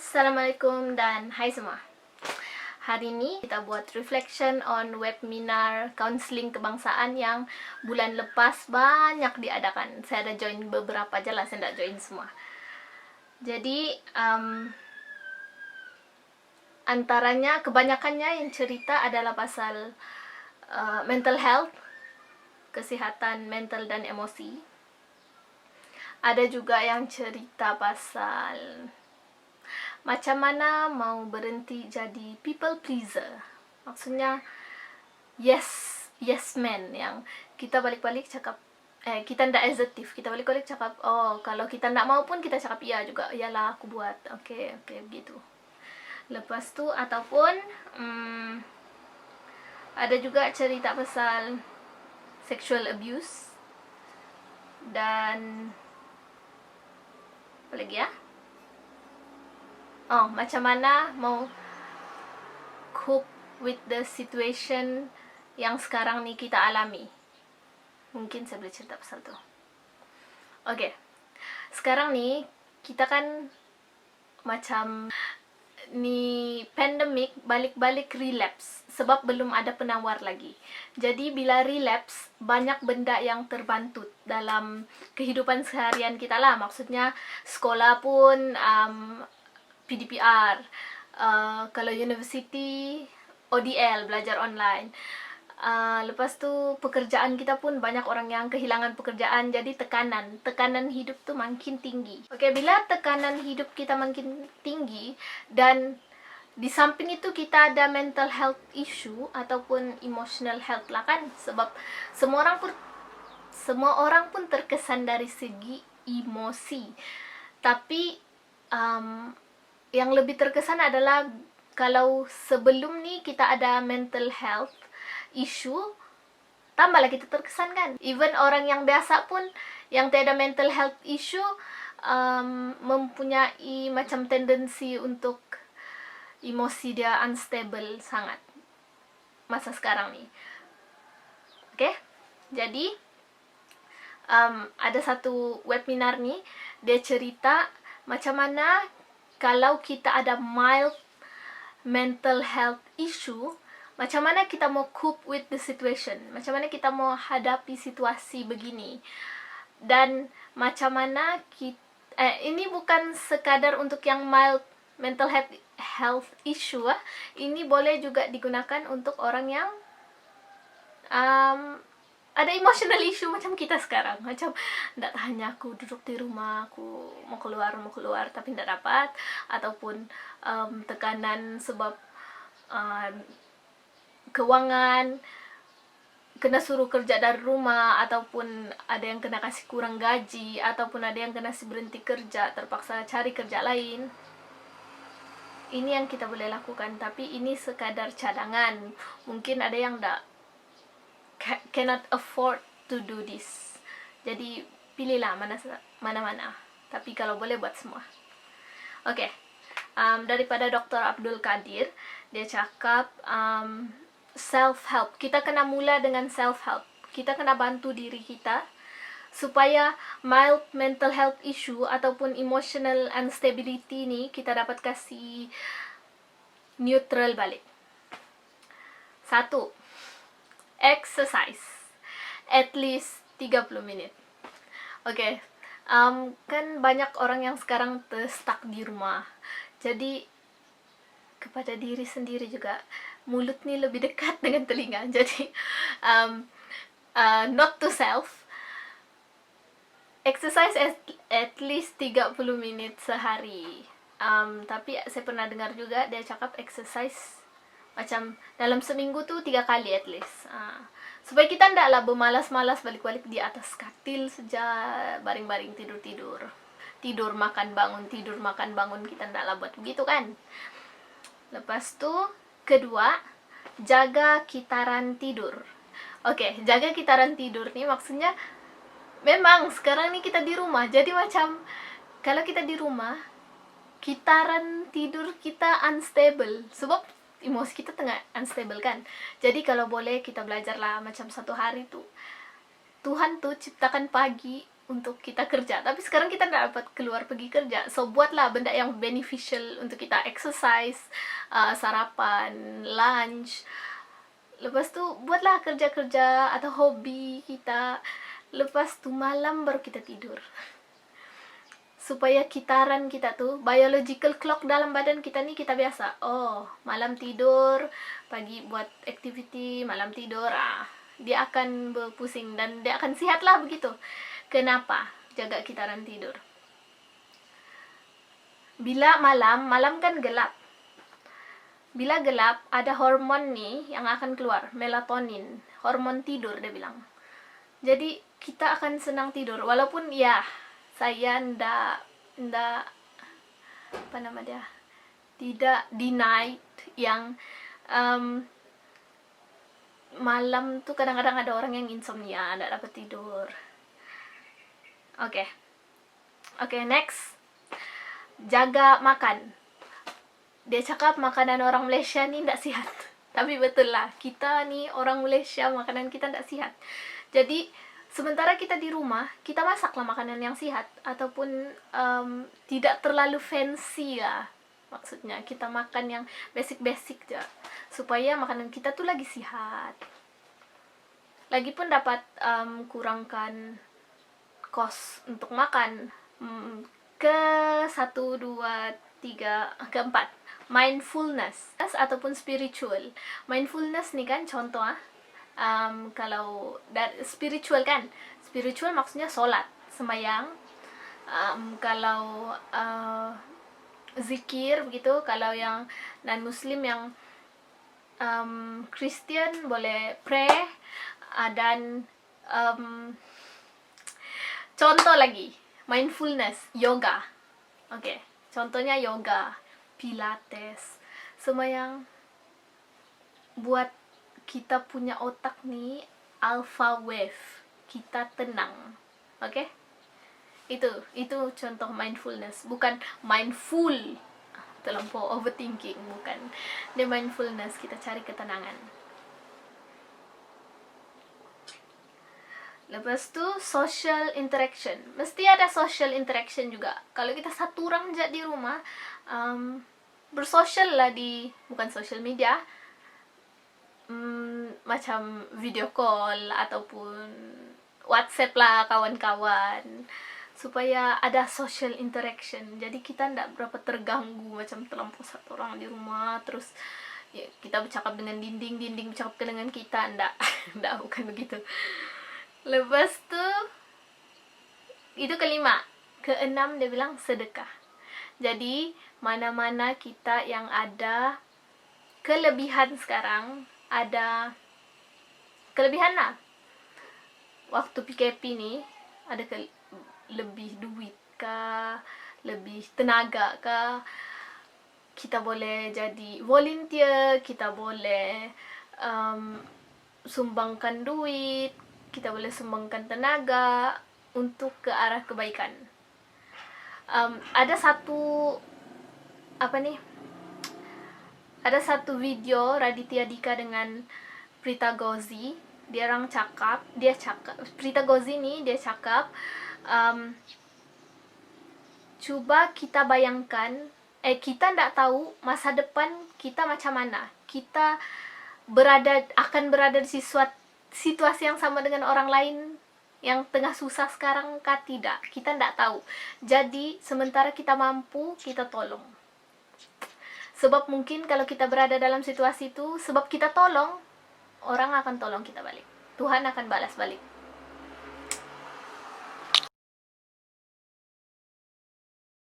Assalamualaikum dan hai semua. Hari ini kita buat reflection on webinar counseling kebangsaan yang bulan lepas banyak diadakan. Saya ada join beberapa aja lah, saya tidak join semua. Jadi antaranya kebanyakannya yang cerita adalah pasal mental health, kesehatan mental dan emosi. Ada juga yang cerita pasal macam mana mau berhenti jadi people pleaser. Maksudnya yes man, yang kita balik-balik cakap kita ndak assertif, kita balik-balik cakap kalau kita ndak mau pun kita cakap iya juga, iyalah aku buat, oke begitu. Lepas tu ataupun ada juga cerita pasal sexual abuse dan apa lagi ya, macam mana mau cope with the situation yang sekarang nih kita alami. Mungkin saya boleh cerita pasal tu. Oke. Sekarang nih kita kan macam ni pandemic balik-balik relapse sebab belum ada penawar lagi. Jadi bila relapse banyak benda yang terbantut dalam kehidupan seharian kita lah. Maksudnya sekolah pun PDPR, kalau university ODL, belajar online. Lepas tu pekerjaan kita pun banyak orang yang kehilangan pekerjaan, jadi tekanan hidup tu makin tinggi. Oke, bila tekanan hidup kita makin tinggi dan di samping itu kita ada mental health issue ataupun emotional health lah kan, sebab semua orang pun terkesan dari segi emosi. Tapi yang lebih terkesan adalah kalau sebelum nih kita ada mental health issue, tambahlah kita terkesan kan. Even orang yang biasa pun yang tiada mental health issue mempunyai macam tendensi untuk emosi dia unstable sangat masa sekarang nih. Oke, jadi ada satu webinar nih, dia cerita macam mana kalau kita ada mild mental health issue, macam mana kita mau cope with the situation, macam mana kita mau hadapi situasi begini. Dan macam mana ini bukan sekadar untuk yang mild mental health issue, ini boleh juga digunakan untuk orang yang ada emotional issue macam kita sekarang. Macam ndak tahannya, aku duduk di rumah, aku mau keluar tapi ndak dapat. Ataupun tekanan sebab keuangan, kena suruh kerja dari rumah, ataupun ada yang kena kasih kurang gaji, ataupun ada yang kena berhenti kerja, terpaksa cari kerja lain. Ini yang kita boleh lakukan, tapi ini sekadar cadangan. Mungkin ada yang cannot afford to do this. Jadi pilihlah mana-mana. Tapi kalau boleh buat semua. Oke. Daripada Dr. Abdul Qadir, dia cakap self-help. Kita kena mula dengan self-help. Kita kena bantu diri kita supaya mild mental health issue ataupun emotional instability ni kita dapat kasih neutral balik. 1. Exercise at least 30 minit. Oke. Kan banyak orang yang sekarang stuck di rumah. Jadi kepada diri sendiri juga, mulut nih lebih dekat dengan telinga. Jadi not to self, exercise at least 30 menit sehari. Tapi saya pernah dengar juga dia cakap exercise macam dalam seminggu tuh 3 kali at least. Supaya kita ndaklah bermalas-malas balik-balik di atas katil saja, baring-baring tidur-tidur. Tidur makan bangun, kita ndaklah buat begitu kan. Lepas tu kedua, jaga kitaran tidur. Oke, jaga kitaran tidur nih maksudnya memang sekarang nih kita di rumah. Jadi macam kalau kita di rumah, kitaran tidur kita unstable sebab emosi kita tengah unstable kan. Jadi kalau boleh kita belajarlah macam satu hari tuh Tuhan tuh ciptakan pagi untuk kita kerja, tapi sekarang kita nggak dapat keluar pergi kerja, so buatlah benda yang beneficial untuk kita, exercise, sarapan, lunch. Lepas tu buatlah kerja-kerja atau hobi kita. Lepas tu malam baru kita tidur, supaya kitaran kita tuh, biological clock dalam badan kita nih, kita biasa, oh malam tidur, pagi buat activity, malam tidur, dia akan berpusing dan dia akan sehat lah begitu. Kenapa? Jaga kitaran tidur. Bila malam kan gelap. Bila gelap, ada hormon nih yang akan keluar, melatonin, hormon tidur dia bilang. Jadi kita akan senang tidur, walaupun ya saya ndak apa nama dia, tidak deny yang malam tuh kadang-kadang ada orang yang insomnia, ndak dapat tidur. Oke, next, jaga makan. Dia cakap makanan orang Malaysia nih ndak sehat, tapi betul lah, kita nih orang Malaysia makanan kita ndak sehat. Jadi sementara kita di rumah, kita masaklah makanan yang sehat, ataupun tidak terlalu fancy lah. Maksudnya kita makan yang basic-basic aja, supaya makanan kita tuh lagi sehat. Lagipun dapat kurangkan kos untuk makan. Ke 1, 2, 3, keempat, mindfulness ataupun spiritual. Mindfulness nih kan contoh kalau dari spiritual kan, spiritual maksudnya sholat, sembahyang, kalau zikir begitu. Kalau yang non muslim, yang Christian boleh pray, dan contoh lagi mindfulness, yoga. Oke, contohnya yoga, pilates, semua yang buat kita punya otak nih alpha wave, kita tenang. Oke? Itu contoh mindfulness, bukan mindful terlampau overthinking, bukan. Dia mindfulness, kita cari ketenangan. Lepas tu social interaction, mesti ada social interaction juga. Kalau kita satu orang aja di rumah, bersosial lah di, bukan social media, macam video call ataupun WhatsApp lah kawan-kawan, supaya ada social interaction. Jadi kita ndak berapa terganggu macam terlampau satu orang di rumah terus ya, kita bercakap dengan dinding bercakap dengan kita, ndak ndak, bukan begitu. Lepas tu itu kelima. Keenam dia bilang sedekah. Jadi mana-mana kita yang ada kelebihan sekarang, ada kelebihan lah. Waktu PKP nih ada lebih duit kah, lebih tenaga kah, kita boleh jadi volunteer, kita boleh sumbangkan duit, kita boleh sumbangkan tenaga untuk ke arah kebaikan. Ada satu video Raditya Dika dengan Prita Gozi. Prita Gozi nih dia cakap, coba kita bayangkan, kita ndak tahu masa depan kita macam mana. Kita akan berada di situasi yang sama dengan orang lain yang tengah susah sekarang kah tidak, kita ndak tahu. Jadi sementara kita mampu, kita tolong. Sebab mungkin kalau kita berada dalam situasi itu, sebab kita tolong, orang akan tolong kita balik, Tuhan akan balas balik.